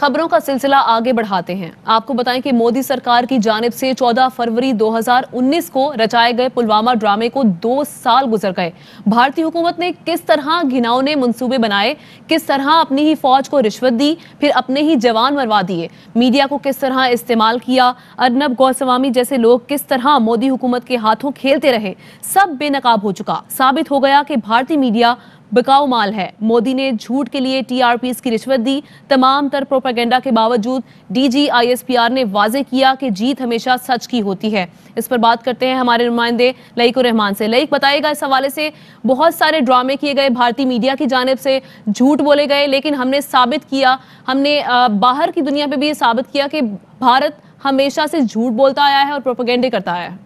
खबरों का सिलसिला आगे बढ़ाते हैं। आपको बताएं कि मोदी सरकार की जानिब से 14 फरवरी 2019 को रचाए गए पुलवामा ड्रामे को 2 साल गुजर गए। भारतीय हुकूमत ने किस तरह घिनौने मंसूबे बनाए, किस तरह अपनी ही फौज को रिश्वत दी, फिर अपने ही जवान मरवा दिए, मीडिया को किस तरह इस्तेमाल किया, अर्नब गोस्वामी जैसे लोग किस तरह मोदी हुकूमत के हाथों खेलते रहे, सब बेनकाब हो चुका। साबित हो गया कि भारतीय मीडिया बिकाऊ माल है। मोदी ने झूठ के लिए टीआरपीएस की रिश्वत दी। तमाम तर प्रोपेगेंडा के बावजूद डीजी आईएसपीआर ने वाजे किया कि जीत हमेशा सच की होती है। इस पर बात करते हैं हमारे नुमाइंदे लईकुर रहमान से। लईक, बताएगा इस हवाले से बहुत सारे ड्रामे किए गए, भारतीय मीडिया की जानिब से झूठ बोले गए, लेकिन हमने साबित किया, हमने बाहर की दुनिया में भी ये साबित किया कि भारत हमेशा से झूठ बोलता आया है और प्रोपेगेंडे करता आया है।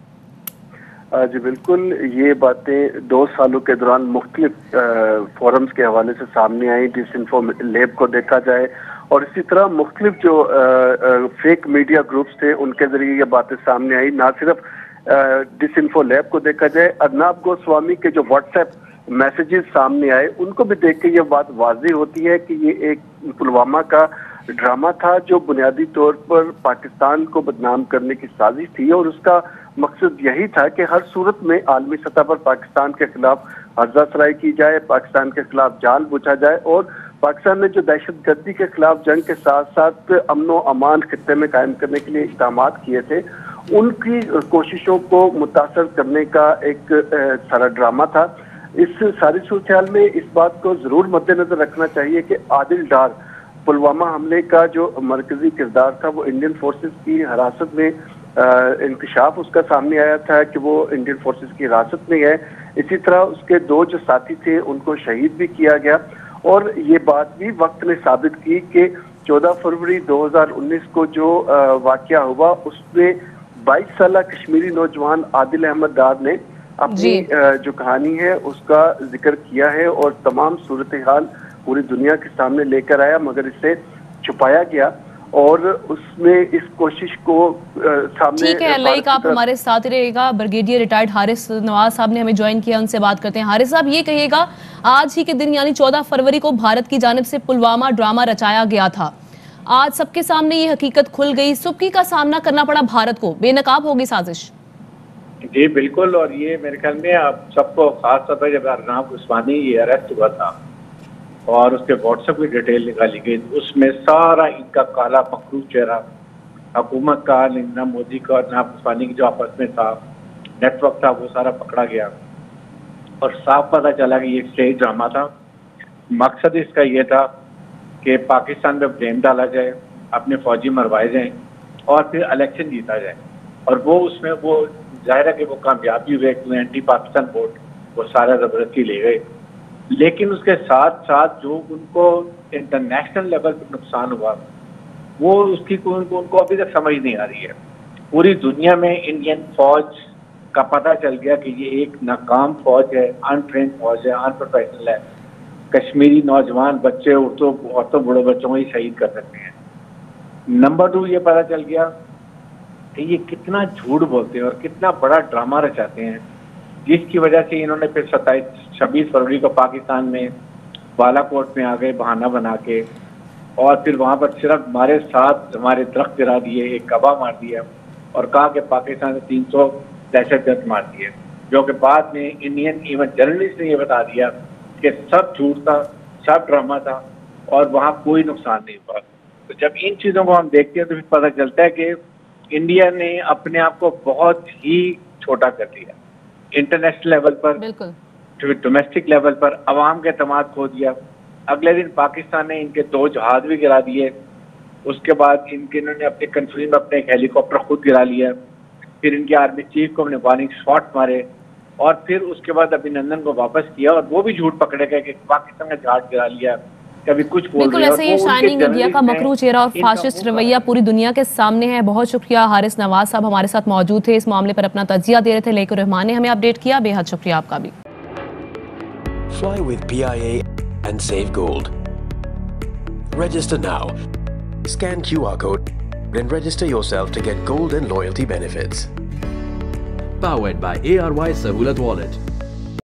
जी बिल्कुल, ये बातें 2 सालों के दौरान मुख्तलिफ फोरम्स के हवाले से सामने आई। डिसइंफो लैब को देखा जाए और इसी तरह मुख्तलिफ जो फेक मीडिया ग्रुप्स थे उनके जरिए ये बातें सामने आई। ना सिर्फ डिसइंफो लैब को देखा जाए, अर्नब गोस्वामी के जो व्हाट्सएप मैसेजेस सामने आए उनको भी देख के ये बात वाज़ेह होती है कि ये एक पुलवामा का ड्रामा था जो बुनियादी तौर पर पाकिस्तान को बदनाम करने की साजिश थी और उसका मकसद यही था कि हर सूरत में आलमी सतह पर पाकिस्तान के खिलाफ हर्जा सराई की जाए, पाकिस्तान के खिलाफ जाल बुझा जाए और पाकिस्तान ने जो दहशतगर्दी के खिलाफ जंग के साथ साथ अमन व अमान खित्ते में कायम करने के लिए इक़दाम किए थे, उनकी कोशिशों को मुतासर करने का एक सारा ड्रामा था। इस सारी सूरत में इस बात को जरूर मद्देनजर रखना चाहिए कि आदिल डार पुलवामा हमले का जो मरकजी किरदार था वो इंडियन फोर्सेस की हिरासत में इंकशाफ उसका सामने आया था कि वो इंडियन फोर्सेस की हिरासत में है। इसी तरह उसके 2 जो साथी थे उनको शहीद भी किया गया और ये बात भी वक्त ने साबित की कि 14 फरवरी 2019 को जो वाकया हुआ उसमें 22 साल कश्मीरी नौजवान आदिल अहमद डार ने अपनी जो कहानी है उसका जिक्र किया है और तमाम सूरत हाल पूरी दुनिया के सामने लेकर आया, मगर इसे छुपाया गया और उसमें इस कोशिश को सामने। ठीक है लाइक, आप हमारे साथ ही रहेगा। ब्रिगेडियर रिटायर्ड हारिस नवाज साहब ने हमें ज्वाइन किया, उनसे बात करते हैं। हारिस साहब, ये कहिएगा, आज ही के दिन यानी 14 फरवरी को भारत की जानिब से पुलवामा ड्रामा रचाया गया था। आज सबके सामने ये हकीकत खुल गई, सुबकी का सामना करना पड़ा भारत को, बेनकाब होगी साजिश। जी बिल्कुल, और ये मेरे ख्याल में आप सबको खास तौर पर जब अर्नब गोस्वामी ये अरेस्ट हुआ था और उसके व्हाट्सएप की डिटेल निकाली गई, उसमें सारा इनका काला मकरू चेहरा, हुकूमत का, नरेंद्र मोदी का और अर्नब गोस्वामी की जो आपस में था नेटवर्क था, वो सारा पकड़ा गया और साफ पता चला कि ये स्टेज ड्रामा था। मकसद इसका ये था कि पाकिस्तान पे ब्लेम डाला जाए, अपने फौजी मरवाए जाएं और फिर इलेक्शन जीता जाए। और वो उसमें वो जाहिर है कि वो कामयाबी हुए, एंटी पाकिस्तान वोट वो सारा ज़बरदस्ती ले गए। लेकिन उसके साथ साथ जो उनको इंटरनेशनल लेवल पर नुकसान हुआ वो उसकी उनको अभी तक समझ नहीं आ रही है। पूरी दुनिया में इंडियन फौज का पता चल गया कि ये एक नाकाम फौज है, अनट्रेंड फौज है, अनप्रोफेशनल है। कश्मीरी नौजवान बच्चे, औरतों बड़े बच्चों को ही शहीद कर सकते हैं। नंबर 2 ये पता चल गया कि ये कितना झूठ बोलते हैं और कितना बड़ा ड्रामा रचाते हैं, जिसकी वजह से इन्होंने फिर 26 फरवरी को पाकिस्तान में बालाकोट में आ गए बहाना बना के और फिर वहाँ पर सिर्फ हमारे साथ हमारे दरख्त गिरा दिए, एक कबा मार दिया और कहा कि पाकिस्तान ने 300 दहशतगर्द मार दिए, जो कि बाद में इंडियन इवन जर्नलिस्ट ने ये बता दिया कि सब झूठ था, सब ड्रामा था और वहाँ कोई नुकसान नहीं हुआ। तो जब इन चीज़ों को हम देखते हैं तो फिर पता चलता है कि इंडिया ने अपने आप को बहुत ही छोटा कर दिया, इंटरनेशनल लेवल पर, डोमेस्टिक लेवल पर अवाम के एतमाद खो दिया। अगले दिन पाकिस्तान ने इनके 2 जहाज भी गिरा दिए, उसके बाद इन्होंने अपने कन्फ्यूजन में अपने एक हेलीकॉप्टर खुद गिरा लिया, फिर इनके आर्मी चीफ को अपने वार्निंग शॉट मारे और फिर उसके बाद अभिनंदन को वापस किया और वो भी झूठ पकड़े गए कि पाकिस्तान ने जहाज गिरा लिया, कभी कुछ बोल बिल्कुल ऐसे ही शाइनिंग इंडिया का मकरू चेहरा और फाशिस्ट रवैया पूरी दुनिया के सामने है। बहुत शुक्रिया हारिस नवाज साहब हमारे साथ मौजूद थे, इस मामले पर अपना तजिया दे रहे थे। लईकुर रहमान ने हमें अपडेट किया, बेहद शुक्रिया आपका भी। Fly with PIA and save gold. Register now. Scan QR code and register yourself to get gold and loyalty benefits. Powered by ARY Sahulat Wallet.